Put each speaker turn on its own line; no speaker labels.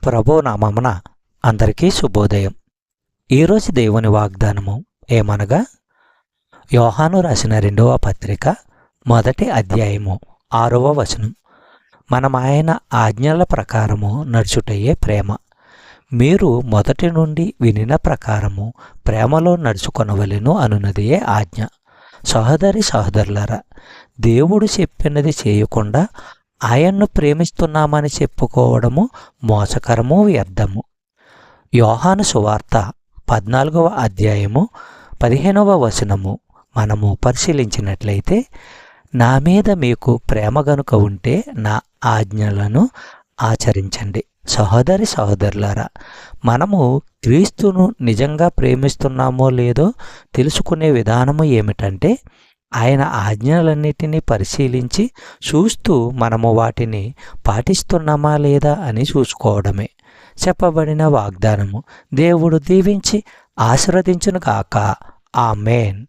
ప్రభు నామమున అందరికీ శుభోదయం. ఈరోజు దేవుని వాగ్దానము ఏమనగా, యోహాను రాసిన 2వ పత్రిక 1వ అధ్యాయము 6వ వచనం. మనం ఆయన ఆజ్ఞల ప్రకారము నడుచుటయే ప్రేమ. మీరు మొదటి నుండి వినిన ప్రకారము ప్రేమలో నడుచుకొనవలెను అనున్నదియే ఆజ్ఞ. సహోదరి సహోదరులారా, దేవుడు చెప్పినది చేయకుండా ఆయన్ను ప్రేమిస్తున్నామని చెప్పుకోవడము మోసకరము, వ్యర్థము. యోహాను సువార్త 14వ అధ్యాయము 15వ వచనము మనము పరిశీలించినట్లయితే, నా మీద మీకు ప్రేమ గనుక ఉంటే నా ఆజ్ఞలను ఆచరించండి. సహోదరి సహోదరులారా, మనము క్రీస్తును నిజంగా ప్రేమిస్తున్నామో లేదో తెలుసుకునే విధానము ఏమిటంటే, ఆయన ఆజ్ఞలన్నిటినీ పరిశీలించి చూస్తూ మనము వాటిని పాటిస్తున్నామా లేదా అని చూసుకోవడమే. చెప్పబడిన వాగ్దానము దేవుడు దీవించి ఆశీర్వదించునుగాక. ఆమేన్.